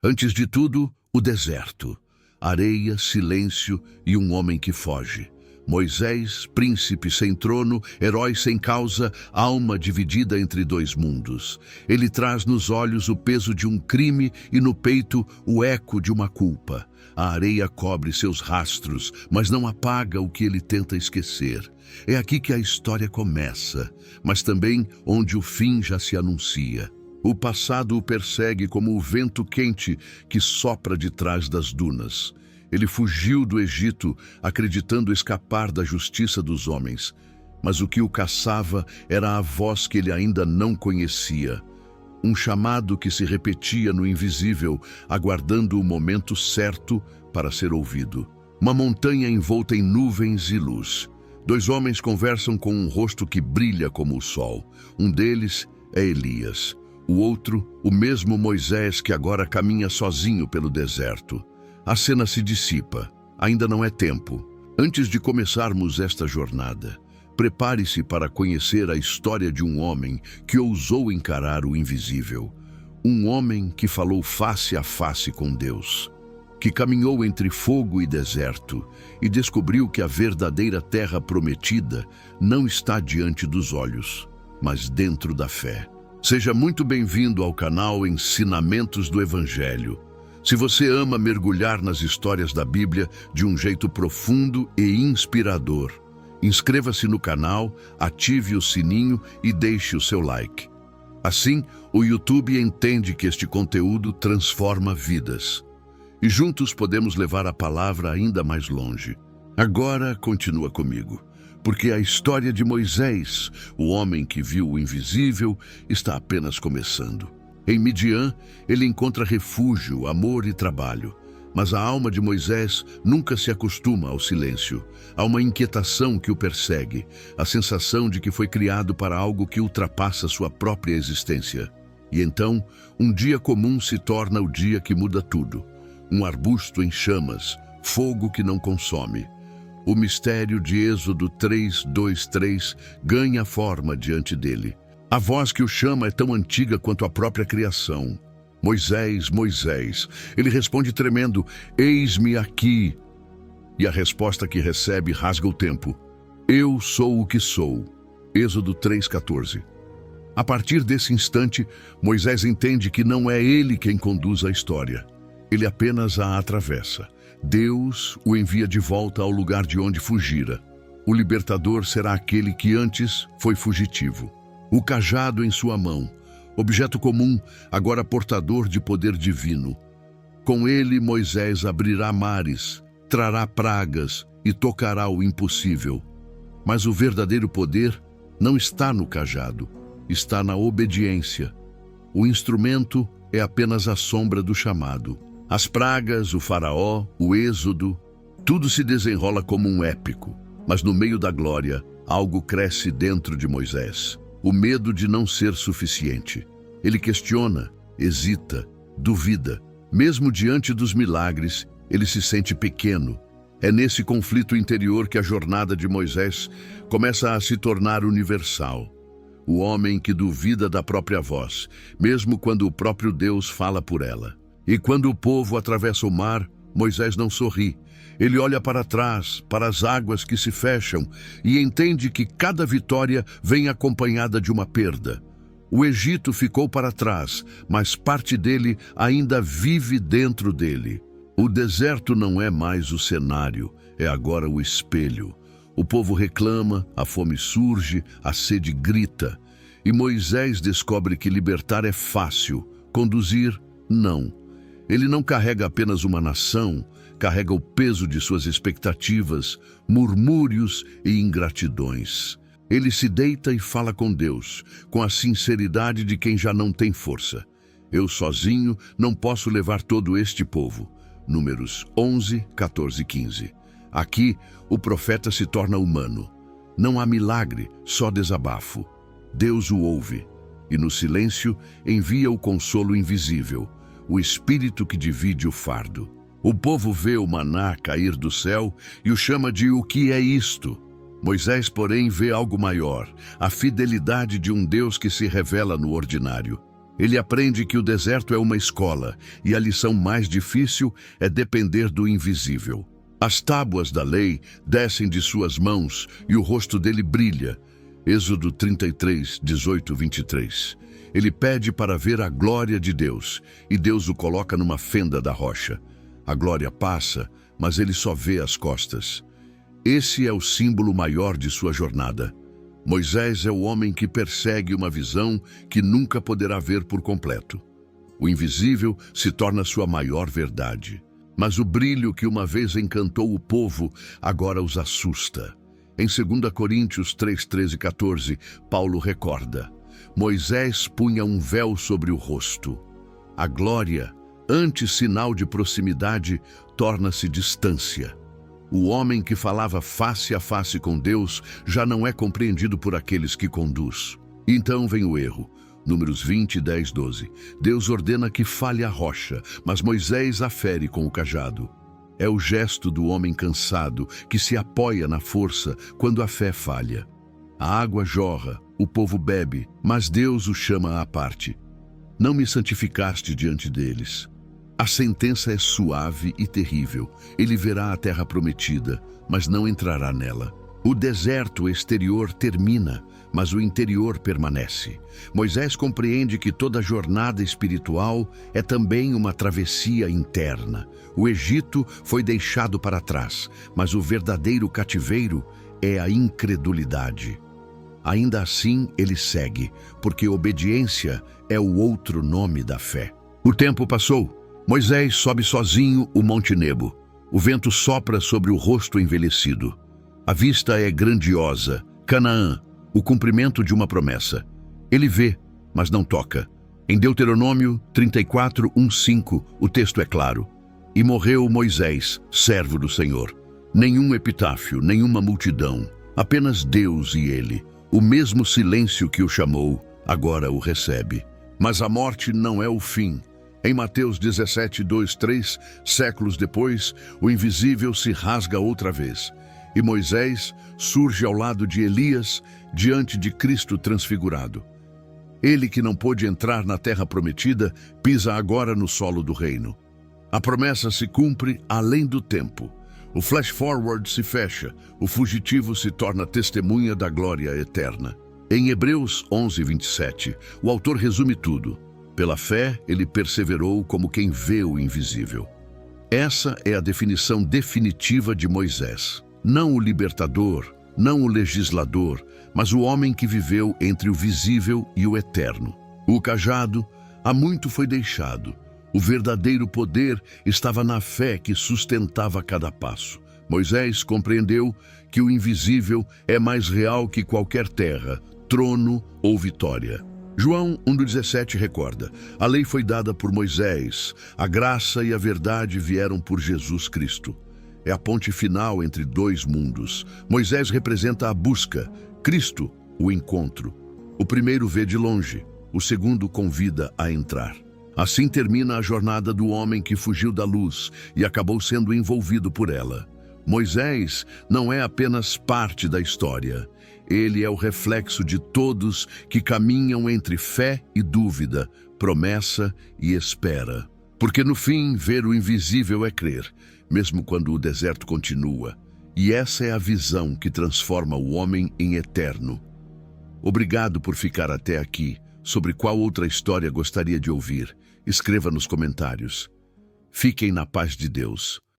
Antes de tudo, o deserto. Areia, silêncio e um homem que foge. Moisés, príncipe sem trono, herói sem causa, alma dividida entre dois mundos. Ele traz nos olhos o peso de um crime e no peito o eco de uma culpa. A areia cobre seus rastros, mas não apaga o que ele tenta esquecer. É aqui que a história começa, mas também onde o fim já se anuncia. O passado o persegue como o vento quente que sopra de trás das dunas. Ele fugiu do Egito, acreditando escapar da justiça dos homens. Mas o que o caçava era a voz que ele ainda não conhecia. Um chamado que se repetia no invisível, aguardando o momento certo para ser ouvido. Uma montanha envolta em nuvens e luz. Dois homens conversam com um rosto que brilha como o sol. Um deles é Elias. O outro, o mesmo Moisés que agora caminha sozinho pelo deserto. A cena se dissipa. Ainda não é tempo. Antes de começarmos esta jornada, prepare-se para conhecer a história de um homem que ousou encarar o invisível. Um homem que falou face a face com Deus. Que caminhou entre fogo e deserto e descobriu que a verdadeira terra prometida não está diante dos olhos, mas dentro da fé. Seja muito bem-vindo ao canal Ensinamentos do Evangelho. Se você ama mergulhar nas histórias da Bíblia de um jeito profundo e inspirador, inscreva-se no canal, ative o sininho e deixe o seu like. Assim, o YouTube entende que este conteúdo transforma vidas. E juntos podemos levar a palavra ainda mais longe. Agora, continua comigo, porque a história de Moisés, o homem que viu o invisível, está apenas começando. Em Midian, ele encontra refúgio, amor e trabalho. Mas a alma de Moisés nunca se acostuma ao silêncio. Há uma inquietação que o persegue, a sensação de que foi criado para algo que ultrapassa sua própria existência. E então, um dia comum se torna o dia que muda tudo. Um arbusto em chamas, fogo que não consome. O mistério de Êxodo 3:2-3 ganha forma diante dele. A voz que o chama é tão antiga quanto a própria criação. Moisés, Moisés. Ele responde tremendo, eis-me aqui. E a resposta que recebe rasga o tempo. Eu sou o que sou. Êxodo 3:14. A partir desse instante, Moisés entende que não é ele quem conduz a história. Ele apenas a atravessa. Deus o envia de volta ao lugar de onde fugira. O libertador será aquele que antes foi fugitivo. O cajado em sua mão, objeto comum, agora portador de poder divino. Com ele Moisés abrirá mares, trará pragas e tocará o impossível. Mas o verdadeiro poder não está no cajado, está na obediência. O instrumento é apenas a sombra do chamado. As pragas, o faraó, o êxodo, tudo se desenrola como um épico. Mas no meio da glória, algo cresce dentro de Moisés. O medo de não ser suficiente. Ele questiona, hesita, duvida. Mesmo diante dos milagres, ele se sente pequeno. É nesse conflito interior que a jornada de Moisés começa a se tornar universal. O homem que duvida da própria voz, mesmo quando o próprio Deus fala por ela. E quando o povo atravessa o mar, Moisés não sorri. Ele olha para trás, para as águas que se fecham, e entende que cada vitória vem acompanhada de uma perda. O Egito ficou para trás, mas parte dele ainda vive dentro dele. O deserto não é mais o cenário, é agora o espelho. O povo reclama, a fome surge, a sede grita. E Moisés descobre que libertar é fácil, conduzir, não. Ele não carrega apenas uma nação, carrega o peso de suas expectativas, murmúrios e ingratidões. Ele se deita e fala com Deus, com a sinceridade de quem já não tem força. Eu sozinho não posso levar todo este povo. Números 11, 14 e 15. Aqui, o profeta se torna humano. Não há milagre, só desabafo. Deus o ouve, e no silêncio envia o consolo invisível, o espírito que divide o fardo. O povo vê o maná cair do céu e o chama de o que é isto? Moisés, porém, vê algo maior, a fidelidade de um Deus que se revela no ordinário. Ele aprende que o deserto é uma escola e a lição mais difícil é depender do invisível. As tábuas da lei descem de suas mãos e o rosto dele brilha. Êxodo 33, 18, 23. Ele pede para ver a glória de Deus e Deus o coloca numa fenda da rocha. A glória passa, mas ele só vê as costas. Esse é o símbolo maior de sua jornada. Moisés é o homem que persegue uma visão que nunca poderá ver por completo. O invisível se torna sua maior verdade. Mas o brilho que uma vez encantou o povo agora os assusta. Em 2 Coríntios 3, 13 e 14, Paulo recorda: Moisés punha um véu sobre o rosto. A glória, antes sinal de proximidade, torna-se distância. O homem que falava face a face com Deus já não é compreendido por aqueles que conduz. Então vem o erro. Números 20, 10, 12. Deus ordena que fale a rocha, mas Moisés a fere com o cajado. É o gesto do homem cansado que se apoia na força quando a fé falha. A água jorra, o povo bebe, mas Deus o chama à parte. Não me santificaste diante deles. A sentença é suave e terrível. Ele verá a terra prometida, mas não entrará nela. O deserto exterior termina, mas o interior permanece. Moisés compreende que toda jornada espiritual é também uma travessia interna. O Egito foi deixado para trás, mas o verdadeiro cativeiro é a incredulidade. Ainda assim, ele segue, porque obediência é o outro nome da fé. O tempo passou. Moisés sobe sozinho o Monte Nebo. O vento sopra sobre o rosto envelhecido. A vista é grandiosa. Canaã, o cumprimento de uma promessa. Ele vê, mas não toca. Em Deuteronômio 34, 1, 5, o texto é claro. E morreu Moisés, servo do Senhor. Nenhum epitáfio, nenhuma multidão. Apenas Deus e ele. O mesmo silêncio que o chamou, agora o recebe. Mas a morte não é o fim. Em Mateus 17, 2, 3, séculos depois, o invisível se rasga outra vez. E Moisés surge ao lado de Elias, diante de Cristo transfigurado. Ele que não pôde entrar na terra prometida, pisa agora no solo do reino. A promessa se cumpre além do tempo. O flash forward se fecha, o fugitivo se torna testemunha da glória eterna. Em Hebreus 11, 27, o autor resume tudo. Pela fé, ele perseverou como quem vê o invisível. Essa é a definição definitiva de Moisés. Não o libertador, não o legislador, mas o homem que viveu entre o visível e o eterno. O cajado, há muito foi deixado. O verdadeiro poder estava na fé que sustentava cada passo. Moisés compreendeu que o invisível é mais real que qualquer terra, trono ou vitória. João 1,17 recorda: a lei foi dada por Moisés, a graça e a verdade vieram por Jesus Cristo. É a ponte final entre dois mundos. Moisés representa a busca, Cristo, o encontro. O primeiro vê de longe, o segundo convida a entrar. Assim termina a jornada do homem que fugiu da luz e acabou sendo envolvido por ela. Moisés não é apenas parte da história. Ele é o reflexo de todos que caminham entre fé e dúvida, promessa e espera. Porque no fim, ver o invisível é crer, mesmo quando o deserto continua. E essa é a visão que transforma o homem em eterno. Obrigado por ficar até aqui. Sobre qual outra história gostaria de ouvir? Escreva nos comentários. Fiquem na paz de Deus.